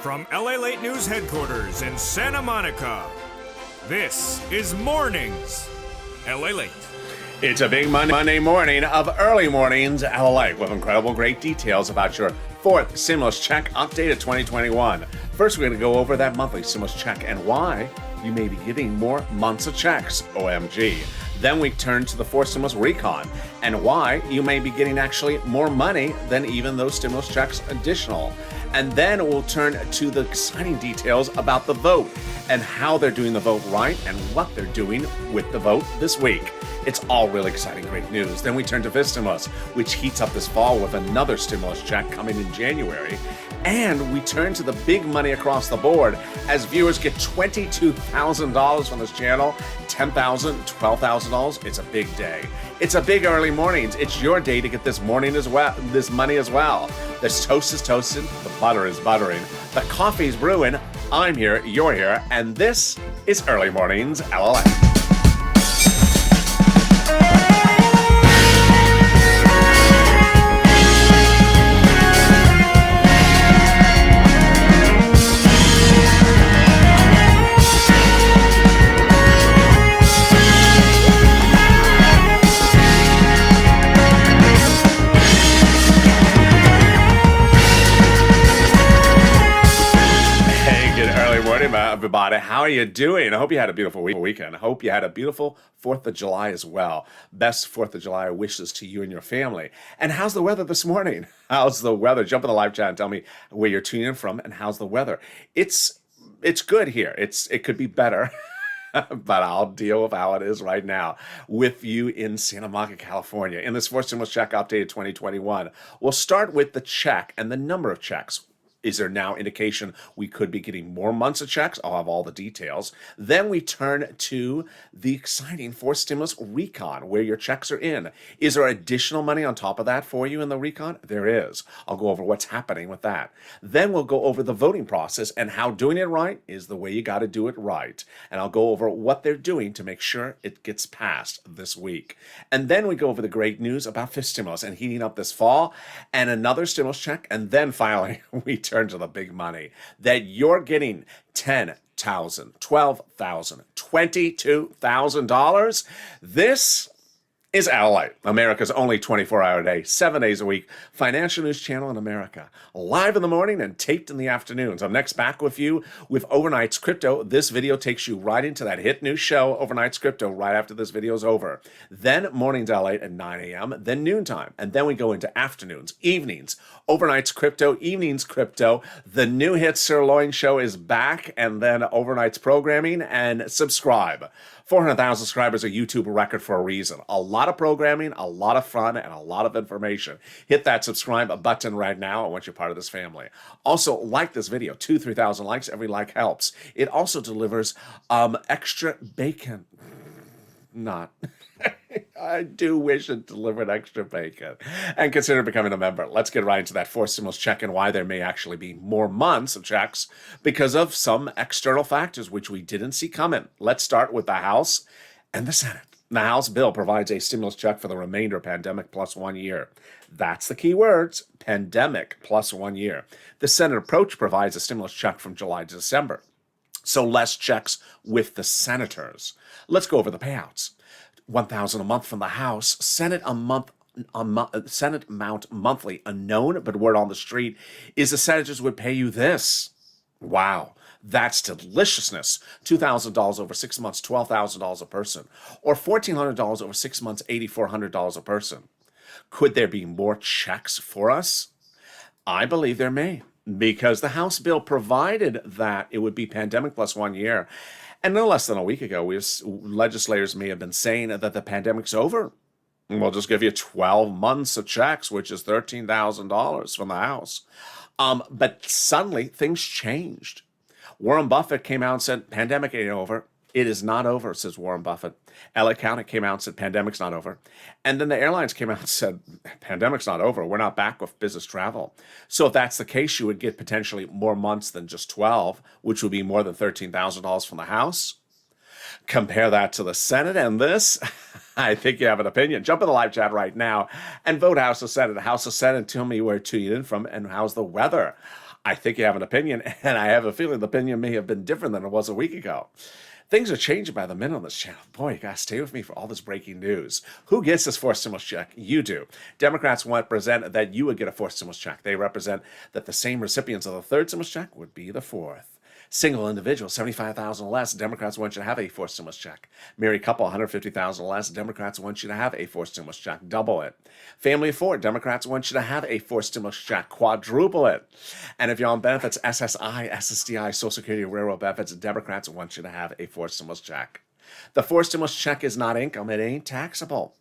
From LALATE News headquarters in Santa Monica, this is Mornings LALATE. It's a big Monday morning of early mornings LALATE with incredible great details about your fourth stimulus check updated 2021. First, we're going to go over that monthly stimulus check and why you may be getting more months of checks, OMG. Then we turn to the fourth stimulus recon and why you may be getting actually more money than even those stimulus checks additional. And then we'll turn to the exciting details about the vote and how they're doing the vote right and what they're doing with the vote this week. It's all really exciting, great news. Then we turn to Vistamos, which heats up this fall with another stimulus check coming in January. And we turn to the big money across the board as viewers get $22,000 from this channel, $10,000, $12,000. It's a big day. It's a big early mornings. It's your day to get this morning as well, this money as well. This toast is toasted, the butter is buttering, the coffee's brewing. I'm here, you're here, and this is Early Mornings LALATE. Everybody, how are you doing? I hope you had a beautiful weekend. I hope you had a beautiful 4th of July as well. Best 4th of July wishes to you and your family. And how's the weather this morning? How's the weather? Jump in the live chat and tell me where you're tuning in from and how's the weather. It's good here. It could be better. But I'll deal with how it is right now with you in Santa Monica, California. In this fourth stimulus check updated 2021, we'll start with the check and the number of checks. Is there now indication we could be getting more months of checks? I'll have all the details. Then we turn to the exciting fourth stimulus recon, where your checks are in. Is there additional money on top of that for you in the recon? There is. I'll go over what's happening with that. Then we'll go over the voting process and how doing it right is the way you got to do it right. And I'll go over what they're doing to make sure it gets passed this week. And then we go over the great news about fifth stimulus and heating up this fall and another stimulus check. And then finally, we turn to the big money that you're getting $10,000, $12,000, $22,000. This is LALATE, America's only 24-hour day, 7 days a week, financial news channel in America. Live in the morning and taped in the afternoons. I'm next back with you with Overnight's Crypto. This video takes you right into that hit new show, Overnight's Crypto, right after this video is over. Then Mornings LALATE at 9 a.m., then noontime, and then we go into afternoons, evenings, Overnight's Crypto, Evenings Crypto. The new hit Sirloin Show is back, and then Overnight's programming, and subscribe. 400,000 subscribers, a YouTube record for a reason. A lot of programming, a lot of fun, and a lot of information. Hit that subscribe button right now. I want you part of this family. Also, like this video. 3,000 likes. Every like helps. It also delivers extra bacon. Not. I do wish it delivered extra bacon. And consider becoming a member. Let's get right into that fourth stimulus check and why there may actually be more months of checks because of some external factors which we didn't see coming. Let's start with the House and the Senate. The House bill provides a stimulus check for the remainder of pandemic plus 1 year. That's the key words, pandemic plus 1 year. The Senate approach provides a stimulus check from July to December. So less checks with the senators. Let's go over the payouts. $1,000 a month from the House, Senate Senate amount monthly unknown, but word on the street is the senators would pay you this. Wow, that's deliciousness. $2,000 over 6 months, $12,000 a person, or $1,400 over 6 months, $8,400 a person. Could there be more checks for us? I believe there may, because the House bill provided that it would be pandemic plus 1 year. And no less than a week ago, legislators may have been saying that the pandemic's over. We'll just give you 12 months of checks, which is $13,000 from the House. But suddenly, things changed. Warren Buffett came out and said, pandemic ain't over. It is not over, says Warren Buffett. LA County came out and said, pandemic's not over. And then the airlines came out and said, pandemic's not over. We're not back with business travel. So if that's the case, you would get potentially more months than just 12, which would be more than $13,000 from the House. Compare that to the Senate and this, I think you have an opinion. Jump in the live chat right now and vote House or Senate. House or Senate, tell me where to tune in from and how's the weather. I think you have an opinion, and I have a feeling the opinion may have been different than it was a week ago. Things are changing by the minute on this channel. Boy, you gotta stay with me for all this breaking news. Who gets this forced stimulus check? You do. Democrats represent that you would get a forced stimulus check. They represent that the same recipients of the third stimulus check would be the fourth. Single individual, $75,000 less. Democrats want you to have a forced stimulus check. Married couple, $150,000 less. Democrats want you to have a forced stimulus check. Double it. Family of four, Democrats want you to have a forced stimulus check. Quadruple it. And if you're on benefits, SSI, SSDI, Social Security, Railroad benefits, Democrats want you to have a forced stimulus check. The forced stimulus check is not income. It ain't taxable.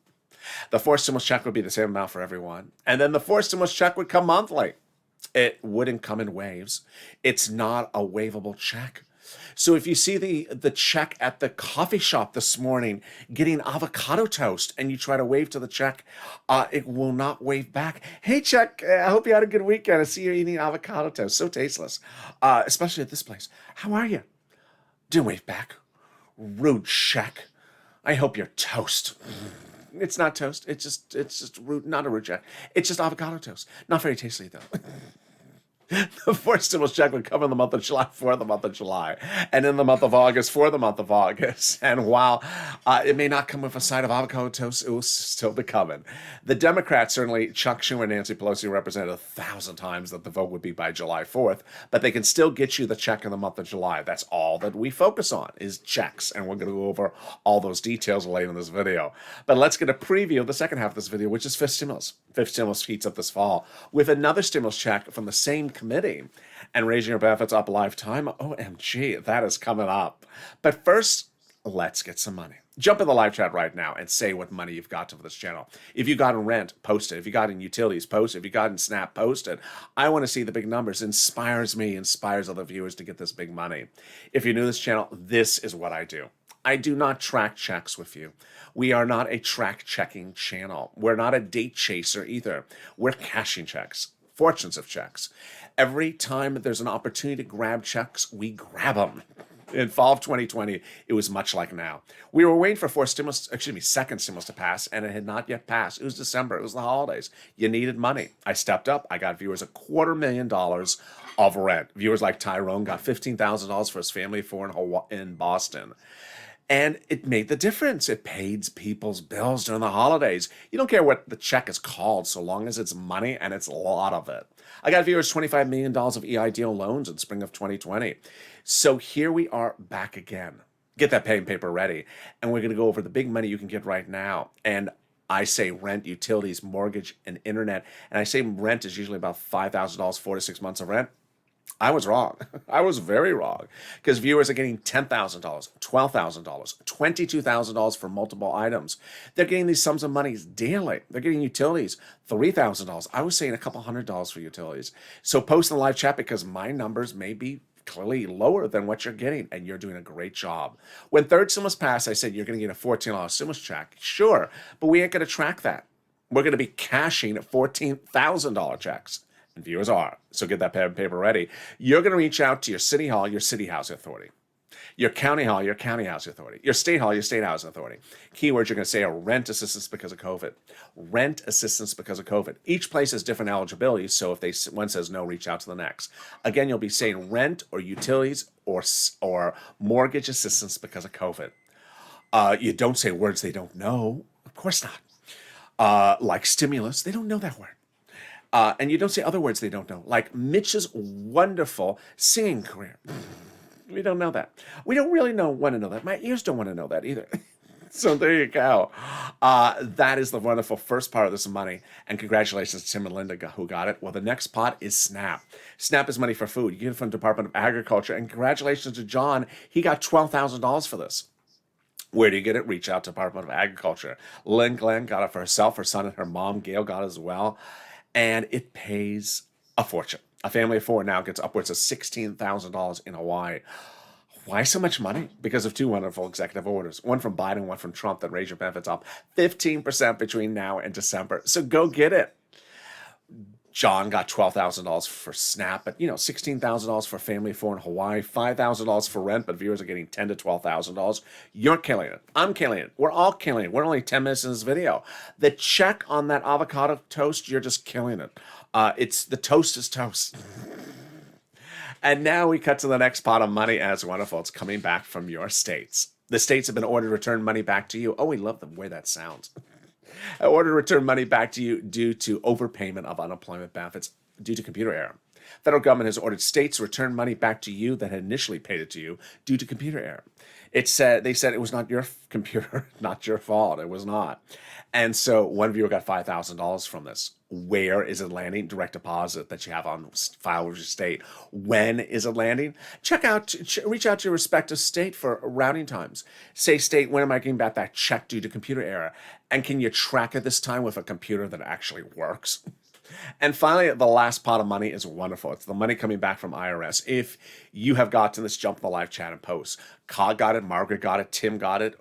The forced stimulus check would be the same amount for everyone. And then the forced stimulus check would come monthly. It wouldn't come in waves. It's not a waivable check. So if you see the check at the coffee shop this morning getting avocado toast and you try to wave to the check, it will not wave back. Hey, check, I hope you had a good weekend. I see you're eating avocado toast. So tasteless, especially at this place. How are you? Didn't wave back. Rude check. I hope you're toast. It's not toast. It's just root, not a root check. It's just avocado toast. Not very tasty though. The forced stimulus check would come in the month of July for the month of July, and in the month of August for the month of August. And while it may not come with a side of avocado toast, it will still be coming. The Democrats, certainly Chuck Schumer and Nancy Pelosi, represented 1,000 times that the vote would be by July 4th, but they can still get you the check in the month of July. That's all that we focus on is checks, and we're going to go over all those details later in this video. But let's get a preview of the second half of this video, which is fifth stimulus. Fifth stimulus heats up this fall with another stimulus check from the same committee and raising your benefits up a lifetime. OMG, that is coming up. But first, let's get some money. Jump in the live chat right now and say what money you've got for this channel. If you got in rent, post it. If you got in utilities, post it. If you got in SNAP, post it. I want to see the big numbers. It inspires me, inspires other viewers to get this big money. If you're new to this channel, this is what I do. I do not track checks with you. We are not a track checking channel. We're not a date chaser either. We're cashing checks, fortunes of checks. Every time there's an opportunity to grab checks, we grab them. In fall of 2020, it was much like now. We were waiting for second stimulus to pass, and it had not yet passed. It was December. It was the holidays. You needed money. I stepped up. I got viewers $250,000 of rent. Viewers like Tyrone got $15,000 for his family of four in Boston. And it made the difference. It paid people's bills during the holidays. You don't care what the check is called, so long as it's money, and it's a lot of it. I got viewers $25 million of EIDL loans in spring of 2020. So here we are back again. Get that pen and paper ready. And we're going to go over the big money you can get right now. And I say rent, utilities, mortgage, and internet. And I say rent is usually about $5,000, 4 to 6 months of rent. I was wrong. I was very wrong because viewers are getting $10,000, $12,000, $22,000 for multiple items. They're getting these sums of money daily. They're getting utilities, $3,000. I was saying a couple $100 for utilities. So post in the live chat because my numbers may be clearly lower than what you're getting, and you're doing a great job. When third stimulus passed, I said you're going to get a $14 stimulus check. Sure, but we ain't going to track that. We're going to be cashing $14,000 checks. And viewers are. So get that pen and paper ready. You're going to reach out to your city hall, your city housing authority. Your county hall, your county housing authority. Your state hall, your state housing authority. Keywords you're going to say are rent assistance because of COVID. Rent assistance because of COVID. Each place has different eligibility, so if one says no, reach out to the next. Again, you'll be saying rent or utilities or mortgage assistance because of COVID. You don't say words they don't know. Of course not. Like stimulus, they don't know that word. And you don't say other words they don't know, like Mitch's wonderful singing career. We don't know that. We don't really want to know that. My ears don't want to know that either. So there you go. That is the wonderful first part of this money. And congratulations to Tim and Linda who got it. Well, the next pot is SNAP. SNAP is money for food. You get it from the Department of Agriculture. And congratulations to John. He got $12,000 for this. Where do you get it? Reach out to Department of Agriculture. Lynn Glenn got it for herself, her son, and her mom. Gail got it as well. And it pays a fortune. A family of four now gets upwards of $16,000 in Hawaii. Why so much money? Because of two wonderful executive orders, one from Biden, one from Trump, that raise your benefits up 15% between now and December. So go get it. John got $12,000 for SNAP, but $16,000 for family of four in Hawaii, $5,000 for rent, but viewers are getting $10,000 to $12,000. You're killing it. I'm killing it. We're all killing it. We're only 10 minutes in this video. The check on that avocado toast, you're just killing it. The toast is toast. And now we cut to the next pot of money as wonderful. It's coming back from your states. The states have been ordered to return money back to you. Oh, we love the way that sounds. In order to return money back to you due to overpayment of unemployment benefits due to computer error. Federal government has ordered states to return money back to you that had initially paid it to you due to computer error. They said it was not your computer, not your fault. It was not. And so one viewer got $5,000 from this. Where is it landing? Direct deposit that you have on file with your state. When is it landing? Reach out to your respective state for routing times. Say, state, when am I getting back that check due to computer error? And can you track it this time with a computer that actually works? And finally, the last pot of money is wonderful. It's the money coming back from IRS. If you have gotten this, jump in the live chat and post. Cog got it, Margaret got it, Tim got it,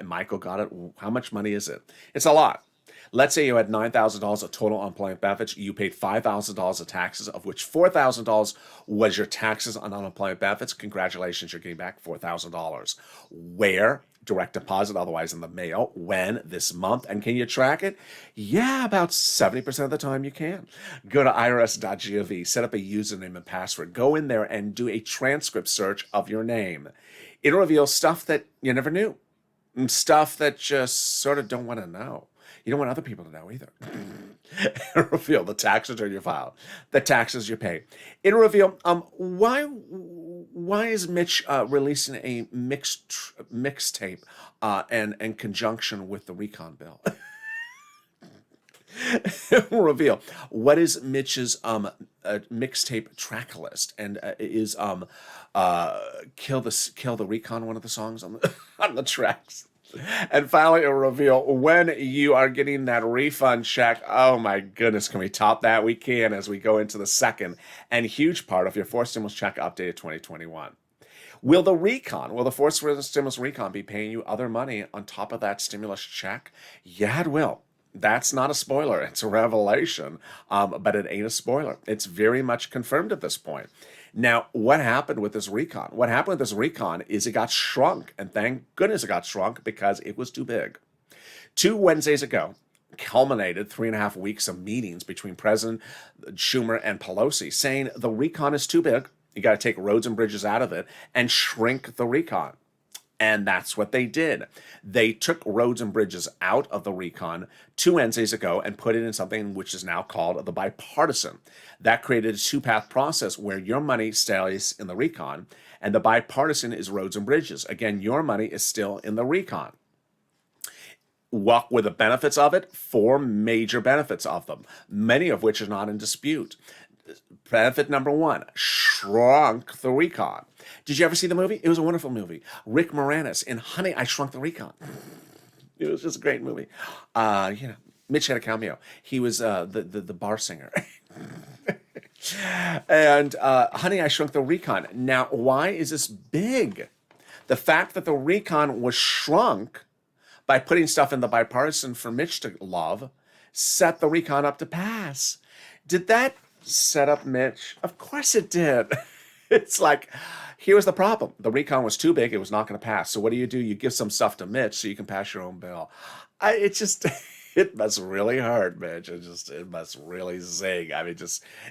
Michael got it. How much money is it? It's a lot. Let's say you had $9,000 of total unemployment benefits. You paid $5,000 of taxes, of which $4,000 was your taxes on unemployment benefits. Congratulations, you're getting back $4,000. Where? Direct deposit, otherwise in the mail. When? This month. And can you track it? Yeah, about 70% of the time you can. Go to irs.gov, set up a username and password. Go in there and do a transcript search of your name. It'll reveal stuff that you never knew. Stuff that just sort of don't want to know. You don't want other people to know either. It'll reveal the tax return you filed, the taxes you pay. It'll reveal why is Mitch releasing a mixtape in conjunction with the recon bill. It will reveal what is Mitch's mixtape track list, and is kill the recon one of the songs on the on the tracks. And finally, it will reveal when you are getting that refund check. Oh my goodness, can we top that? We can, as we go into the second and huge part of your fourth stimulus check update of 2021. Will the fourth stimulus recon be paying you other money on top of that stimulus check? Yeah, it will. That's not a spoiler. It's a revelation, but it ain't a spoiler. It's very much confirmed at this point. Now, what happened with this recon? What happened with this recon is it got shrunk, and thank goodness it got shrunk because it was too big. 2 Wednesdays ago, culminated 3.5 weeks of meetings between President Schumer and Pelosi saying the recon is too big. You got to take roads and bridges out of it and shrink the recon. And that's what they did. They took roads and bridges out of the recon 2 Wednesdays ago and put it in something which is now called the bipartisan. That created a 2-path process where your money stays in the recon and the bipartisan is roads and bridges. Again, your money is still in the recon. What were the benefits of it? 4 major benefits of them, many of which are not in dispute. Benefit number 1, shrunk the recon. Did you ever see the movie? It was a wonderful movie. Rick Moranis in Honey, I Shrunk the Recon. It was just a great movie. Mitch had a cameo. He was the bar singer. And Honey, I Shrunk the Recon. Now, why is this big? The fact that the recon was shrunk by putting stuff in the bipartisan for Mitch to love set the recon up to pass. Did that set up Mitch? Of course it did. It's like, here was the problem. The recon was too big. It was not going to pass. So what do? You give some stuff to Mitch so you can pass your own bill. It must really hurt, Mitch. It must really zing. I mean,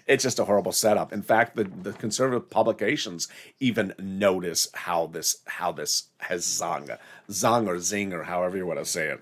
it's just a horrible setup. In fact, the conservative publications even notice how this has zung or zing, or however you want to say it.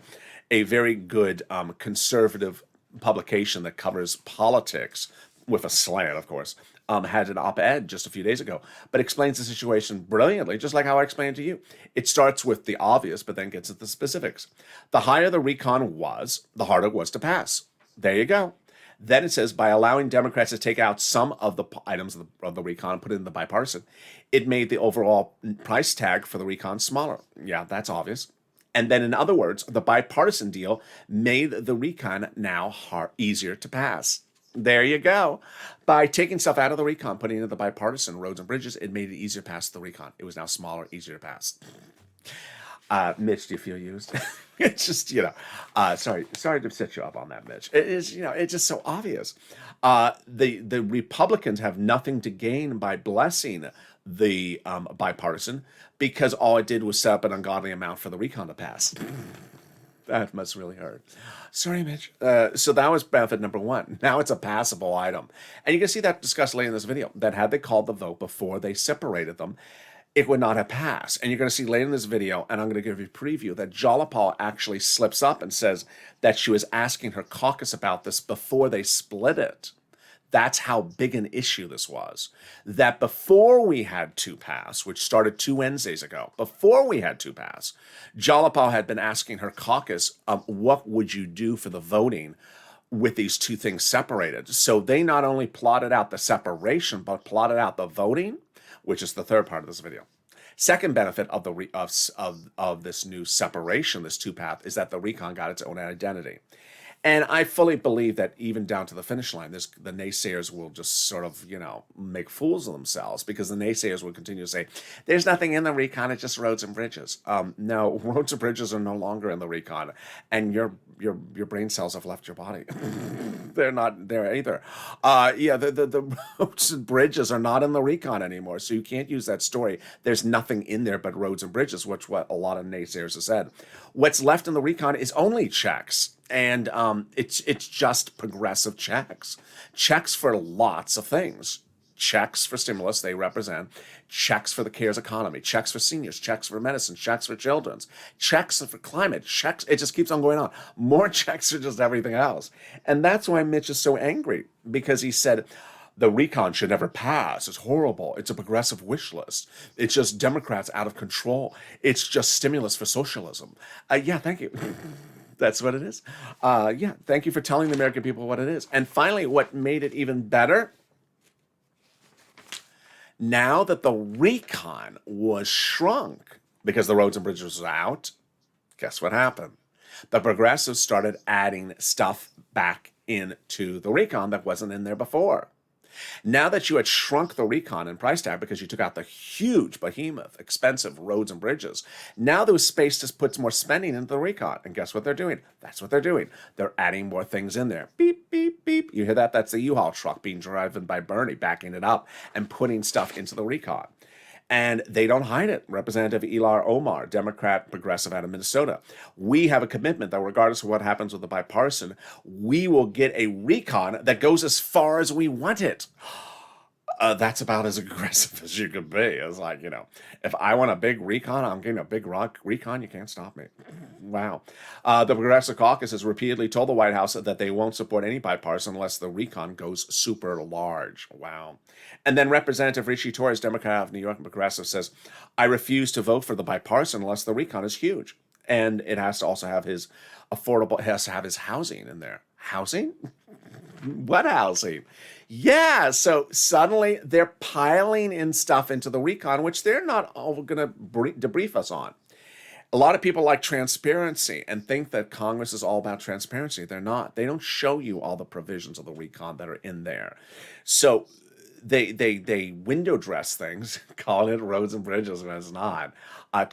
A very good conservative publication that covers politics with a slant, of course, had an op-ed just a few days ago, but explains the situation brilliantly, just like how I explained to you. It starts with the obvious, but then gets at the specifics. The higher the recon was, the harder it was to pass. There you go. Then it says, by allowing Democrats to take out some of the items of the recon and put it in the bipartisan, it made the overall price tag for the recon smaller. Yeah, that's obvious. And then, in other words, the bipartisan deal made the recon now easier to pass. There you go. By taking stuff out of the recon, putting it in the bipartisan roads and bridges, it made it easier to pass the recon. It was now smaller, easier to pass. Mitch, do you feel used? It's just, sorry to set you up on that, Mitch. It is, it's just so obvious. The Republicans have nothing to gain by blessing the bipartisan, because all it did was set up an ungodly amount for the recon to pass. That must really hurt. Sorry, Mitch. So that was benefit number one. Now it's a passable item. And you can see that discussed later in this video, that had they called the vote before they separated them, it would not have passed. And you're going to see later in this video, and I'm going to give you a preview, that Jalapal actually slips up and says that she was asking her caucus about this before they split it. That's how big an issue this was. That before we had 2 pass, which started 2 Wednesdays ago, before we had 2 pass, Jalapal had been asking her caucus, what would you do for the voting with these 2 things separated? So they not only plotted out the separation, but plotted out the voting, which is the third part of this video. Second benefit of of this new separation, this 2-path, is that the recon got its own identity. And I fully believe that even down to the finish line, the naysayers will just sort of, make fools of themselves, because the naysayers will continue to say, there's nothing in the recon, it's just roads and bridges. No, roads and bridges are no longer in the recon, and your brain cells have left your body. They're not there either. The roads and bridges are not in the recon anymore, so you can't use that story. There's nothing in there but roads and bridges, which what a lot of naysayers have said. What's left in the recon is only checks. And it's just progressive checks for lots of things. Checks for stimulus, they represent. Checks for the CARES economy. Checks for seniors. Checks for medicine. Checks for children's. Checks for climate. Checks. It just keeps on going on. More checks for just everything else. And that's why Mitch is so angry, because he said the recon should never pass. It's horrible. It's a progressive wish list. It's just Democrats out of control. It's just stimulus for socialism. Yeah, thank you. That's what it is. Thank you for telling the American people what it is. And finally, what made it even better, now that the recon was shrunk because the roads and bridges was out, guess what happened? The progressives started adding stuff back into the recon that wasn't in there before. Now that you had shrunk the recon in price tag because you took out the huge behemoth, expensive roads and bridges, now there was space to put more spending into the recon. And guess what they're doing? That's what they're doing. They're adding more things in there. Beep, beep, beep. You hear that? That's the U-Haul truck being driven by Bernie, backing it up and putting stuff into the recon. And they don't hide it. Representative Ilar Omar, Democrat progressive out of Minnesota. We have a commitment that regardless of what happens with the bipartisan, we will get a recon that goes as far as we want it. That's about as aggressive as you could be. It's like, if I want a big recon, I'm getting a big recon. You can't stop me. Wow. The Progressive Caucus has repeatedly told the White House that they won't support any bipartisan unless the recon goes super large. Wow. And then Representative Rishi Torres, Democrat of New York and Progressive, says, I refuse to vote for the bipartisan unless the recon is huge. And it has to also have his affordable, it has to have his housing in there. Housing? What housing? Yeah, so suddenly they're piling in stuff into the recon, which they're not all going to debrief us on. A lot of people like transparency and think that Congress is all about transparency. They're not. They don't show you all the provisions of the recon that are in there. So they window dress things, calling it roads and bridges when it's not.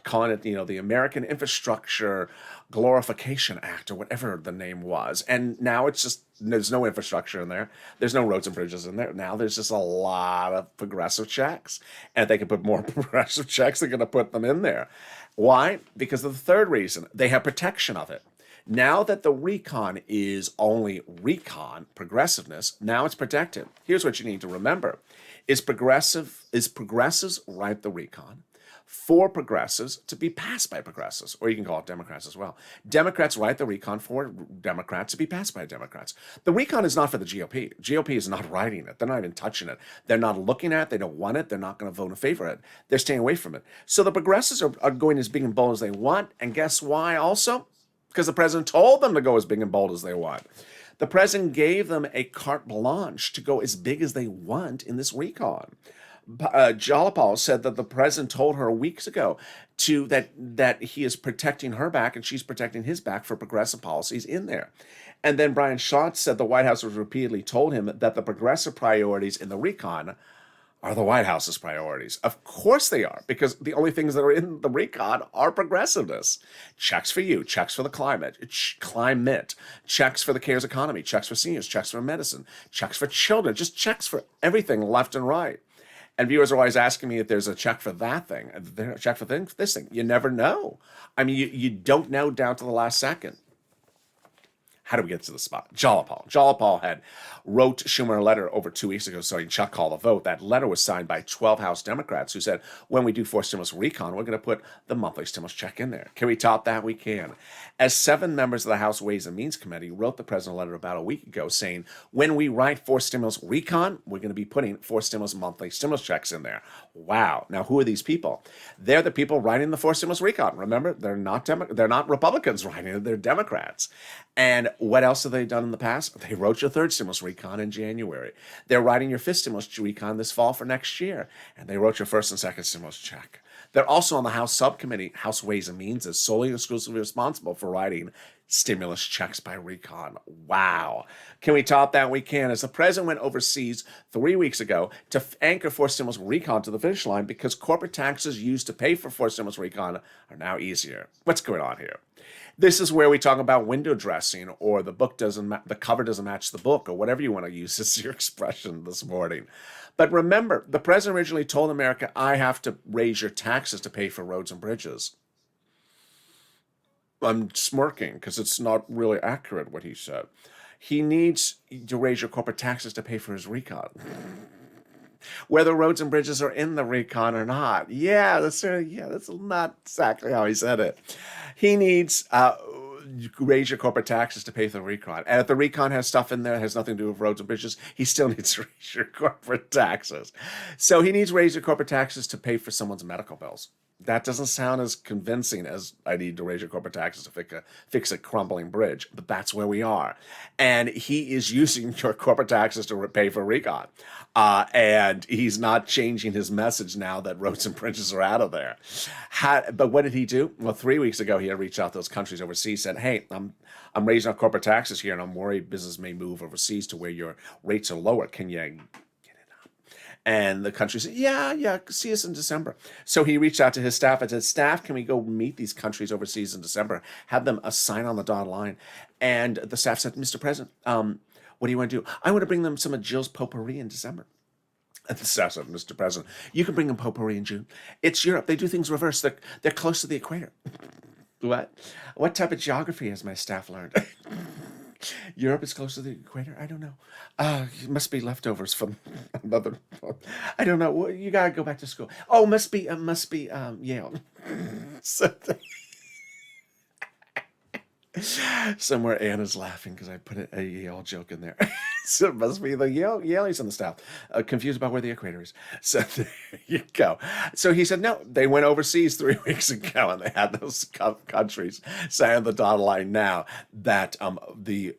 Calling it, the American Infrastructure Glorification Act or whatever the name was. And now it's just, there's no infrastructure in there. There's no roads and bridges in there. Now there's just a lot of progressive checks. And if they can put more progressive checks, they're going to put them in there. Why? Because of the third reason. They have protection of it. Now that the recon is only recon, progressiveness, now it's protected. Here's what you need to remember. Is progressives write the recon for progressives to be passed by progressives, or you can call it Democrats as well. Democrats write the recon for Democrats to be passed by Democrats. The recon is not for the GOP. GOP is not writing it. They're not even touching it. They're not looking at it. They don't want it. They're not going to vote in favor of it. They're staying away from it. So the progressives are going as big and bold as they want, and guess why also? Because the president told them to go as big and bold as they want. The president gave them a carte blanche to go as big as they want in this recon. Jalapal said that the president told her weeks ago that he is protecting her back and she's protecting his back for progressive policies in there. And then Brian Schatz said the White House has repeatedly told him that the progressive priorities in the recon Are the White House's priorities? Of course they are, because the only things that are in the recon are progressiveness. Checks for you, checks for the climate, checks for the cares economy, checks for seniors, checks for medicine, checks for children, just checks for everything left and right. And viewers are always asking me if there's a check for that thing, a check for this thing. You never know. I mean, you don't know down to the last second. How do we get to the spot? Jalopal had wrote Schumer a letter over 2 weeks ago saying Chuck call the vote. That letter was signed by 12 House Democrats who said, when we do forced stimulus recon, we're going to put the monthly stimulus check in there. Can we top that? We can. As 7 members of the House Ways and Means Committee wrote the president a letter about a week ago saying, when we write forced stimulus recon, we're going to be putting forced stimulus monthly stimulus checks in there. Wow. Now, who are these people? They're the people writing the forced stimulus recon. Remember, they're not Republicans writing it, they're Democrats. And what else have they done in the past? They wrote your third stimulus recon in January. They're writing your fifth stimulus recon this fall for next year. And they wrote your first and second stimulus check. They're also on the House subcommittee, House Ways and Means, is solely and exclusively responsible for writing stimulus checks by recon. Wow. Can we top that? We can. As the president went overseas 3 weeks ago to anchor forced stimulus recon to the finish line because corporate taxes used to pay for forced stimulus recon are now easier. What's going on here? This is where we talk about window dressing, or the cover doesn't match the book, or whatever you want to use as your expression this morning. But remember, the president originally told America, I have to raise your taxes to pay for roads and bridges. I'm smirking because it's not really accurate what he said. He needs to raise your corporate taxes to pay for his recon. Whether roads and bridges are in the recon or not. That's not exactly how he said it. He needs raise your corporate taxes to pay for the recon. And if the recon has stuff in there that has nothing to do with roads and bridges, he still needs to raise your corporate taxes. So he needs to raise your corporate taxes to pay for someone's medical bills. That doesn't sound as convincing as I need to raise your corporate taxes to fix a crumbling bridge, but that's where we are. And he is using your corporate taxes to pay for recon. And he's not changing his message now that roads and bridges are out of there. But what did he do? Well, 3 weeks ago, he had reached out to those countries overseas, said, hey, I'm raising our corporate taxes here, and I'm worried business may move overseas to where your rates are lower. Can you... And the country said, yeah, see us in December. So he reached out to his staff and said, staff, can we go meet these countries overseas in December? Have them sign on the dotted line. And the staff said, Mr. President, what do you want to do? I want to bring them some of Jill's potpourri in December. And the staff said, Mr. President, you can bring them potpourri in June. It's Europe. They do things reverse. They're close to the equator. What type of geography has my staff learned? Europe is close to the equator? I don't know. It must be leftovers from another. I don't know. You gotta go back to school. Oh, must be Yale. Somewhere Anna's laughing because I put a Yale joke in there. So it must be the Yaleys on the staff. Confused about where the equator is. So there you go. So he said, no, they went overseas 3 weeks ago and they had those countries say on the dotted line now that the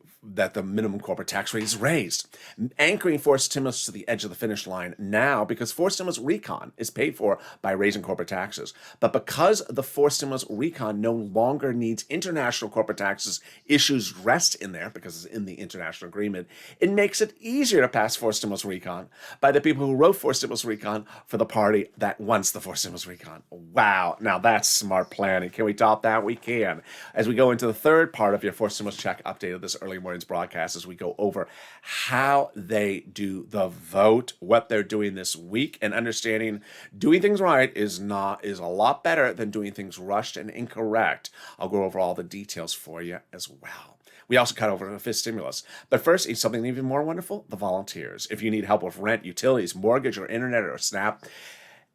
minimum corporate tax rate is raised, anchoring forced stimulus to the edge of the finish line now because forced stimulus recon is paid for by raising corporate taxes. But because the forced stimulus recon no longer needs international corporate taxes, issues rest in there because it's in the international agreement, it makes it easier to pass forced stimulus recon by the people who wrote forced stimulus recon for the party that wants the forced stimulus recon. Wow, now that's smart planning. Can we top that? We can. As we go into the third part of your forced stimulus check update of this early morning's broadcast, as we go over how they do the vote, what they're doing this week, and understanding doing things right is a lot better than doing things rushed and incorrect. I'll go over all the details for you as well. We also cut over the fifth stimulus. But first, it's something even more wonderful, the volunteers. If you need help with rent, utilities, mortgage, or internet, or SNAP,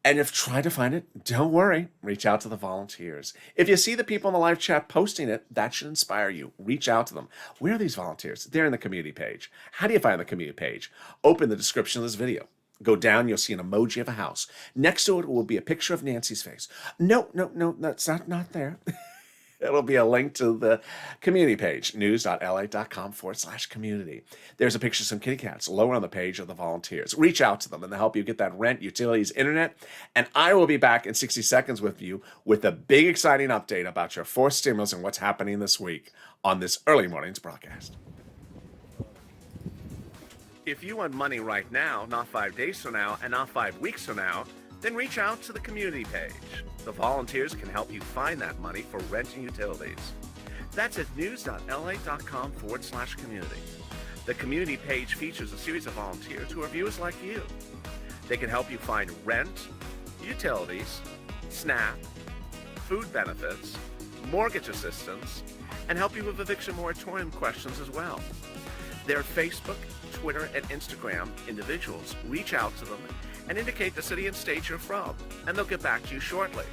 and if trying to find it, don't worry. Reach out to the volunteers. If you see the people in the live chat posting it, that should inspire you. Reach out to them. Where are these volunteers? They're in the community page. How do you find the community page? Open the description of this video. Go down, you'll see an emoji of a house. Next to it will be a picture of Nancy's face. No, that's not there. It'll be a link to the community page, news.la.com/community. There's a picture of some kitty cats lower on the page of the volunteers. Reach out to them and they'll help you get that rent, utilities, internet. And I will be back in 60 seconds with you with a big, exciting update about your forced stimulus and what's happening this week on this early morning's broadcast. If you want money right now, not 5 days from now, and not 5 weeks from now, then reach out to the community page. The volunteers can help you find that money for rent and utilities. That's at news.la.com/community. The community page features a series of volunteers who are viewers like you. They can help you find rent, utilities, SNAP, food benefits, mortgage assistance, and help you with eviction moratorium questions as well. Their Facebook, Twitter, and Instagram individuals reach out to them and indicate the city and state you're from, and they'll get back to you shortly.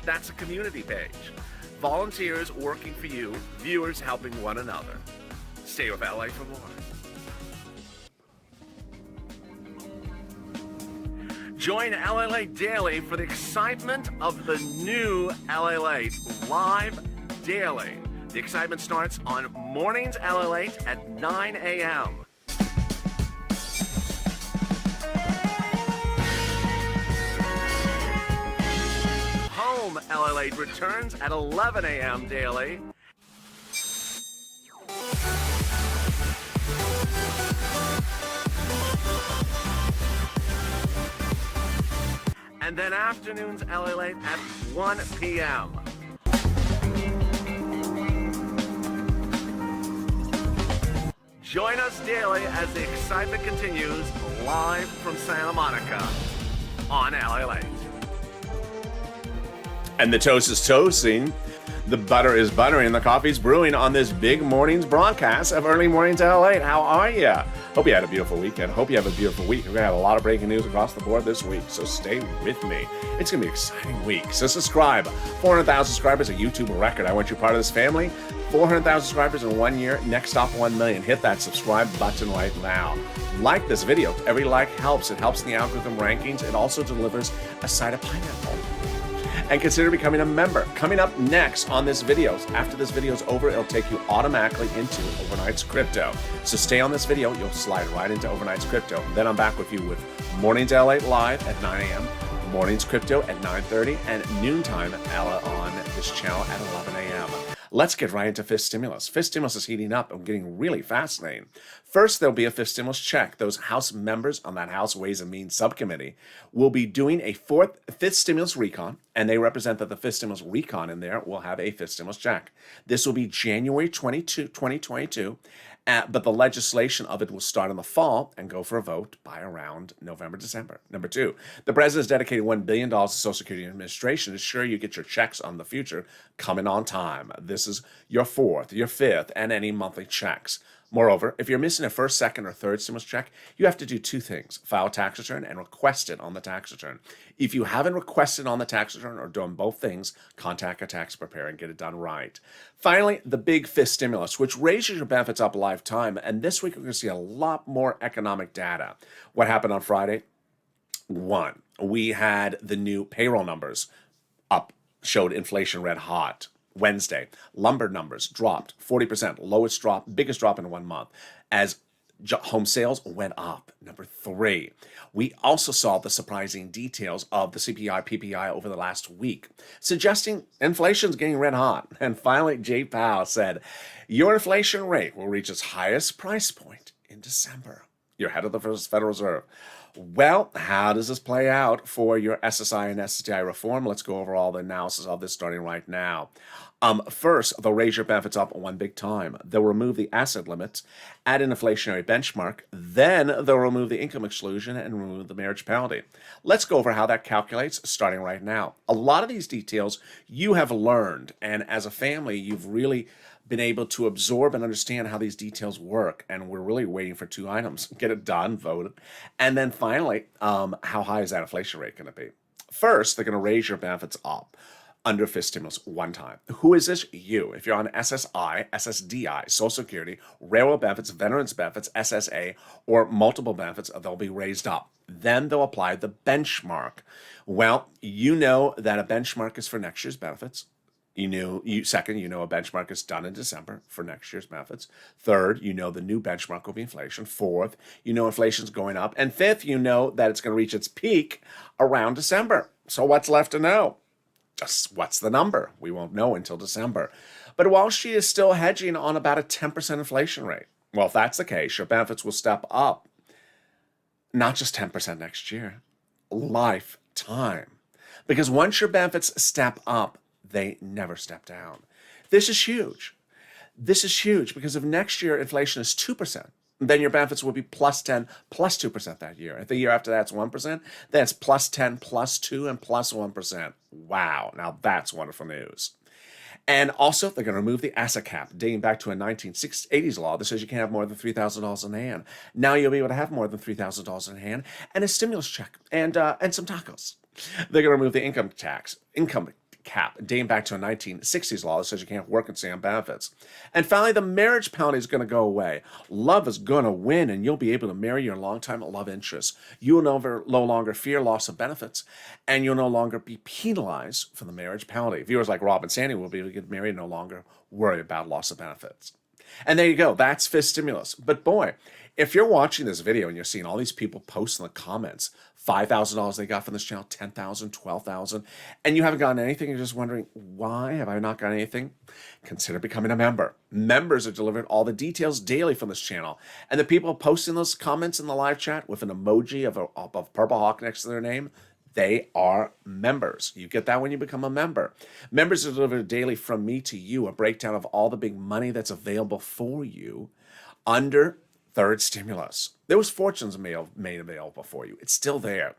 That's a community page. Volunteers working for you, viewers helping one another. Stay with LA for more. Join LALATE Daily for the excitement of the new LALATE live daily. The excitement starts on Mornings LALATE at 9 a.m. Home LALATE returns at 11 a.m. daily. And then afternoons LALATE at 1 p.m. Join us daily as the excitement continues live from Santa Monica on LALATE. And the toast is toasting, the butter is buttering, the coffee's brewing on this big morning's broadcast of Early Mornings LALATE. How are you? Hope you had a beautiful weekend. Hope you have a beautiful week. We're going to have a lot of breaking news across the board this week, so stay with me. It's going to be an exciting week. So subscribe. 400,000 subscribers, a YouTube record. I want you part of this family. 400,000 subscribers in 1 year. Next stop, 1 million. Hit that subscribe button right now. Like this video. Every like helps. It helps in the algorithm rankings. It also delivers a side of pineapple. And consider becoming a member. Coming up next on this video, after this video is over, it'll take you automatically into Overnight's Crypto. So stay on this video, you'll slide right into Overnight's Crypto. Then I'm back with you with Mornings LALATE live at 9 a.m., Mornings Crypto at 9:30, and noontime Ella on this channel at 11 a.m. Let's get right into fifth stimulus. Fifth stimulus is heating up and getting really fascinating. First, there'll be a fifth stimulus check. Those House members on that House Ways and Means subcommittee will be doing a fifth stimulus recon, and they represent that the fifth stimulus recon in there will have a fifth stimulus check. This will be January 22, 2022, but the legislation of it will start in the fall and go for a vote by around November, December. Number two, the president has dedicated $1 billion to Social Security Administration to ensure you get your checks on the future coming on time. This is your fourth, your fifth, and any monthly checks. Moreover, if you're missing a first, second, or third stimulus check, you have to do two things: file a tax return and request it on the tax return. If you haven't requested on the tax return or done both things, contact a tax preparer and get it done right. Finally, the big fifth stimulus, which raises your benefits up a lifetime. And this week, we're going to see a lot more economic data. What happened on Friday? One, we had the new payroll numbers up, showed inflation red hot. Wednesday, lumber numbers dropped 40%, lowest drop, biggest drop in 1 month, as home sales went up. Number three, we also saw the surprising details of the CPI, PPI over the last week, suggesting inflation's getting red hot. And finally, Jay Powell said, your inflation rate will reach its highest price point in December. You're head of the Federal Reserve. Well, how does this play out for your SSI and SSDI reform? Let's go over all the analysis of this starting right now. First, they'll raise your benefits up one big time. They'll remove the asset limits, add an inflationary benchmark. Then they'll remove the income exclusion and remove the marriage penalty. Let's go over how that calculates starting right now. A lot of these details you have learned, and as a family, you've really been able to absorb and understand how these details work. And we're really waiting for two items: get it done, voted. And then finally, how high is that inflation rate going to be? First, they're going to raise your benefits up under fifth stimulus one time. Who is this? You. If you're on SSI, SSDI, Social Security, railroad benefits, veterans benefits, SSA, or multiple benefits, they'll be raised up. Then they'll apply the benchmark. Well, you know that a benchmark is for next year's benefits. Second, you know a benchmark is done in December for next year's benefits. Third, you know the new benchmark will be inflation. Fourth, you know inflation's going up. And fifth, you know that it's going to reach its peak around December. So what's left to know? Just what's the number? We won't know until December. But Wall Street is still hedging on about a 10% inflation rate. Well, if that's the case, your benefits will step up not just 10% next year, lifetime. Because once your benefits step up, they never step down. This is huge. This is huge because if next year inflation is 2%, then your benefits will be plus 10, plus 2% that year. If the year after that's 1%, then it's plus 10, plus 2, and plus 1%. Wow, now that's wonderful news. And also, they're going to remove the asset cap, dating back to a 1980s law that says you can't have more than $3,000 in hand. Now you'll be able to have more than $3,000 in hand, and a stimulus check, and some tacos. They're going to remove the income cap, dating back to a 1960s law that says you can't work and stay on benefits. And finally, the marriage penalty is going to go away. Love is going to win, and you'll be able to marry your longtime love interest. You will no longer fear loss of benefits, and you'll no longer be penalized for the marriage penalty. Viewers like Rob and Sandy will be able to get married and no longer worry about loss of benefits. And there you go. That's fifth stimulus. But boy, if you're watching this video and you're seeing all these people post in the comments, $5,000 they got from this channel, $10,000, $12,000, and you haven't gotten anything, you're just wondering, why have I not gotten anything? Consider becoming a member. Members are delivered all the details daily from this channel. And the people posting those comments in the live chat with an emoji of a purple hawk next to their name, they are members. You get that when you become a member. Members are delivered daily from me to you, a breakdown of all the big money that's available for you under third stimulus. There was fortunes made available for you. It's still there.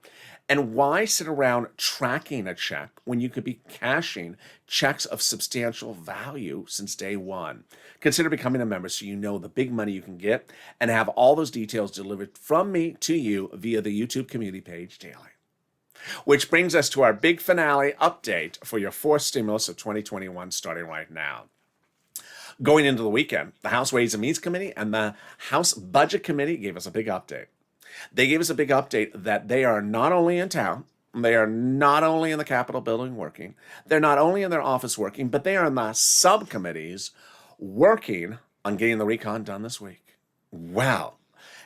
And why sit around tracking a check when you could be cashing checks of substantial value since day one? Consider becoming a member so you know the big money you can get and have all those details delivered from me to you via the YouTube community page daily. Which brings us to our big finale update for your fourth stimulus of 2021 starting right now. Going into the weekend, the House Ways and Means Committee and the House Budget Committee gave us a big update. They gave us a big update that they are not only in town, they are not only in the Capitol building working, they're not only in their office working, but they are in the subcommittees working on getting the recon done this week. Wow.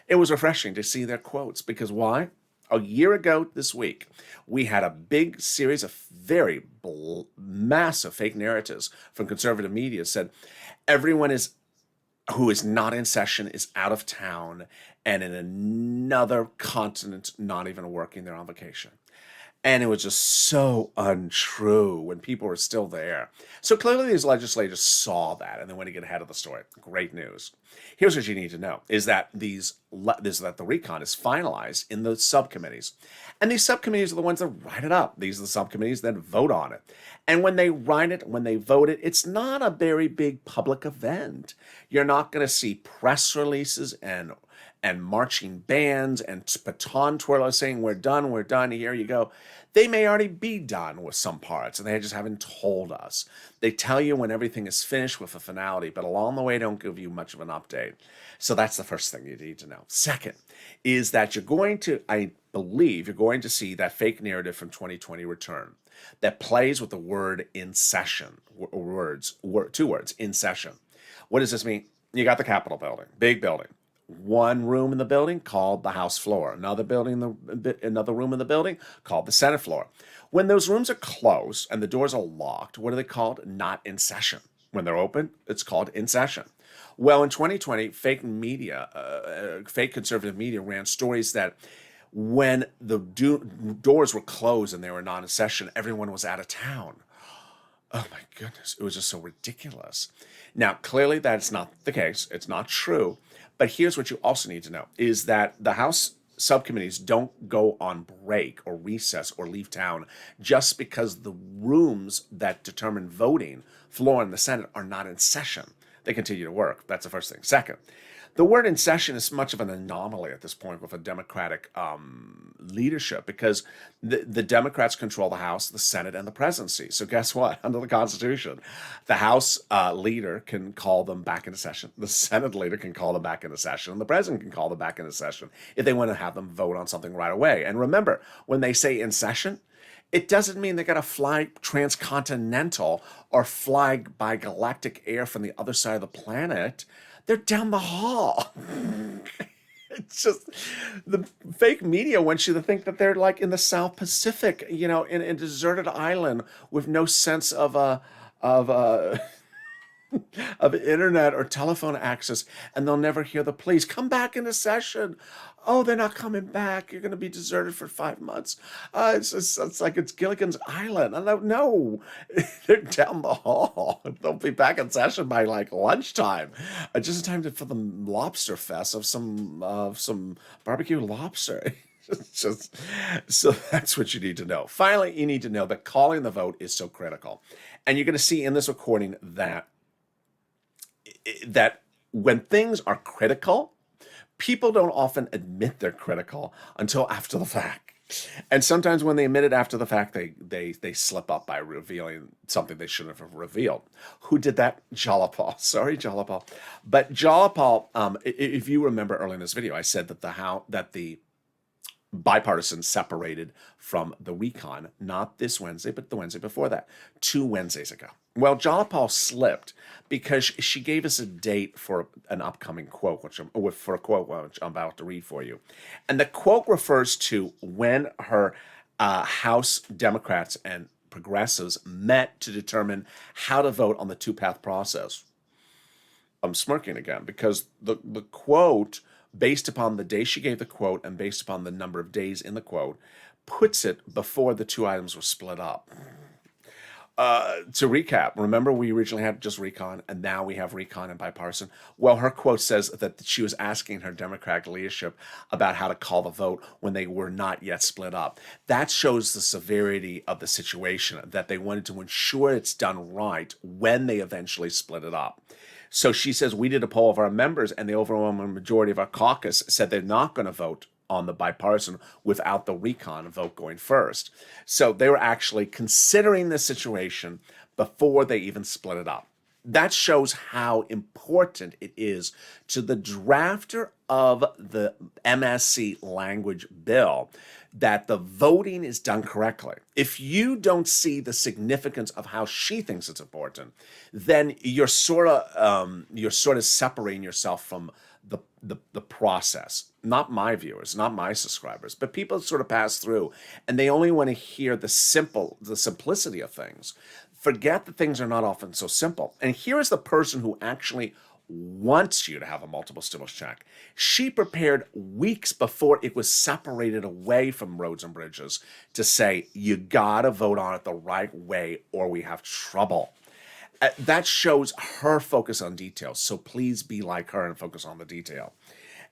It was refreshing to see their quotes because why? A year ago this week, we had a big series of very massive fake narratives from conservative media said everyone who is not in session is out of town and in another continent, not even working, they're on vacation. And it was just so untrue when people were still there. So clearly these legislators saw that and they want to get ahead of the story. Great news. Here's what you need to know is that that the recon is finalized in the subcommittees. And these subcommittees are the ones that write it up. These are the subcommittees that vote on it. And when they write it, when they vote it, it's not a very big public event. You're not going to see press releases and marching bands and baton twirlers saying, we're done, here you go. They may already be done with some parts, and they just haven't told us. They tell you when everything is finished with a finality, but along the way, don't give you much of an update. So that's the first thing you need to know. Second is that I believe you're going to see that fake narrative from 2020 return that plays with the word in session, two words, in session. What does this mean? You got the Capitol building, big building. One room in the building called the House floor. Another room in the building called the Senate floor. When those rooms are closed and the doors are locked, what are they called? Not in session. When they're open, it's called in session. Well, in 2020, fake conservative media ran stories that when the doors were closed and they were not in session, everyone was out of town. Oh my goodness, it was just so ridiculous. Now, clearly that's not the case. It's not true. But here's what you also need to know is that the House subcommittees don't go on break or recess or leave town just because the rooms that determine voting, floor and the Senate, are not in session. They continue to work. That's the first thing. Second, the word in session is much of an anomaly at this point with a Democratic leadership because the Democrats control the House, the Senate, and the presidency. So guess what? Under the Constitution, the House leader can call them back into session. The Senate leader can call them back into session. And the president can call them back into session if they want to have them vote on something right away. And remember, when they say in session, it doesn't mean they got to fly transcontinental or fly by galactic air from the other side of the planet. They're down the hall. It's just the fake media wants you to think that they're like in the South Pacific, in a deserted island with no sense of internet or telephone access, and they'll never hear the pleas. Come back into session. Oh, they're not coming back. You're going to be deserted for 5 months. It's like it's Gilligan's Island. I don't know. They're down the hall. They'll be back in session by like lunchtime, just in time for the lobster fest of some barbecue lobster. Just so that's what you need to know. Finally, you need to know that calling the vote is so critical, and you're going to see in this recording that when things are critical, people don't often admit they're critical until after the fact. And sometimes when they admit it after the fact, they slip up by revealing something they shouldn't have revealed. Who did that? Jalapal. Sorry, Jalapal. But Jalapal, if you remember early in this video, I said that the bipartisan separated from the recon, not this Wednesday, but the Wednesday before that, 2 Wednesdays ago. Well, Jalapal slipped because she gave us a date for an upcoming quote, which I'm about to read for you. And the quote refers to when her House Democrats and progressives met to determine how to vote on the two-path process. I'm smirking again because the quote, based upon the day she gave the quote and based upon the number of days in the quote, puts it before the two items were split up. To recap, remember we originally had just recon and now we have recon and bipartisan? Well, her quote says that she was asking her Democratic leadership about how to call the vote when they were not yet split up. That shows the severity of the situation, that they wanted to ensure it's done right when they eventually split it up. So she says, we did a poll of our members and the overwhelming majority of our caucus said they're not going to vote on the bipartisan without the recon vote going first. So they were actually considering the situation before they even split it up. That shows how important it is to the drafter of the MSC language bill that the voting is done correctly. If you don't see the significance of how she thinks it's important, then you're sort of separating yourself from the process. Not my viewers, not my subscribers, but people sort of pass through and they only want to hear the simplicity of things. Forget that things are not often so simple. And here is the person who actually wants you to have a multiple stimulus check. She prepared weeks before it was separated away from roads and bridges to say, you gotta vote on it the right way or we have trouble. That shows her focus on details. So please be like her and focus on the detail.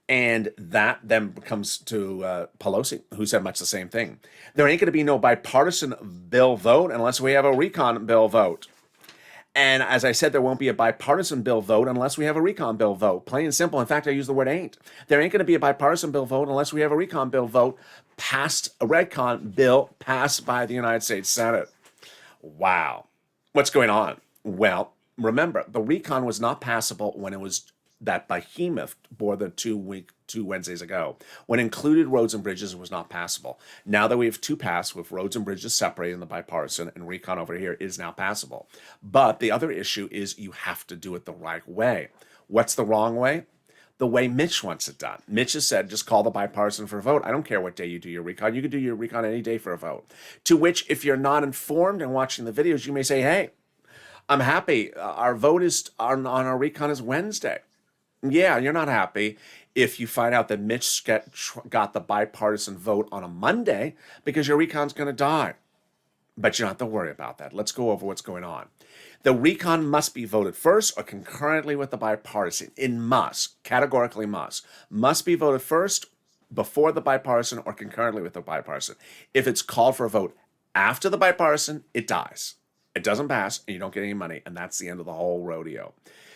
And that then comes to Pelosi, who said much the same thing. There ain't going to be no bipartisan bill vote unless we have a recon bill vote. And as I said, there won't be a bipartisan bill vote unless we have a recon bill vote. Plain and simple. In fact, I use the word ain't. There ain't going to be a bipartisan bill vote unless we have a recon bill vote passed, a recon bill passed by the United States Senate. Wow. What's going on? Well, remember, the recon was not passable when it was that behemoth bore the 2 Wednesdays ago. When included roads and bridges, it was not passable. Now that we have two passed with roads and bridges separated in the bipartisan and recon over here, it is now passable. But the other issue is you have to do it the right way. What's the wrong way? The way Mitch wants it done. Mitch has said, just call the bipartisan for a vote. I don't care what day you do your recon. You can do your recon any day for a vote. To which, if you're not informed and watching the videos, you may say, hey, I'm happy. Our vote is on our recon is Wednesday. Yeah, you're not happy if you find out that Mitch got the bipartisan vote on a Monday because your recon's going to die. But you don't have to worry about that. Let's go over what's going on. The recon must be voted first or concurrently with the bipartisan. It must, categorically must be voted first before the bipartisan or concurrently with the bipartisan. If it's called for a vote after the bipartisan, it dies. It doesn't pass and you don't get any money. And that's the end of the whole rodeo.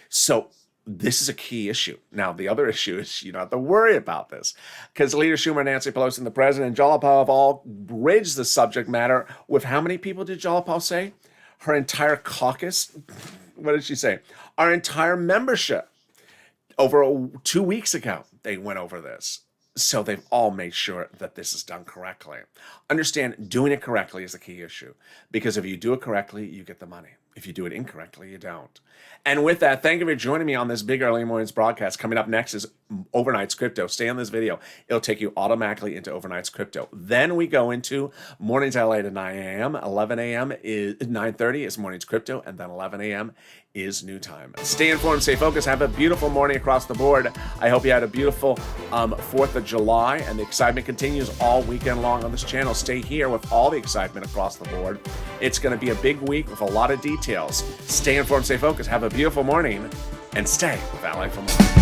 So this is a key issue. Now, the other issue is you don't have to worry about this because Leader Schumer, Nancy Pelosi, and the president, and Jalapal have all bridged the subject matter with how many people did Jalapal say? Her entire caucus. What did she say? Our entire membership. Over 2 weeks ago, they went over this. So they've all made sure that this is done correctly. Understand, doing it correctly is the key issue because if you do it correctly, you get the money. If you do it incorrectly, you don't. And with that, thank you for joining me on this big early mornings broadcast. Coming up next is Overnight's Crypto. Stay on this video. It'll take you automatically into Overnight's Crypto. Then we go into Mornings LALATE at 9 a.m. 11 a.m. is 9:30 is Mornings Crypto, and then 11 a.m. is New Time. Stay informed, stay focused. Have a beautiful morning across the board. I hope you had a beautiful 4th of July, and the excitement continues all weekend long on this channel. Stay here with all the excitement across the board. It's going to be a big week with a lot of details. Stay informed, stay focused. Have a beautiful morning, and stay with Ally for more.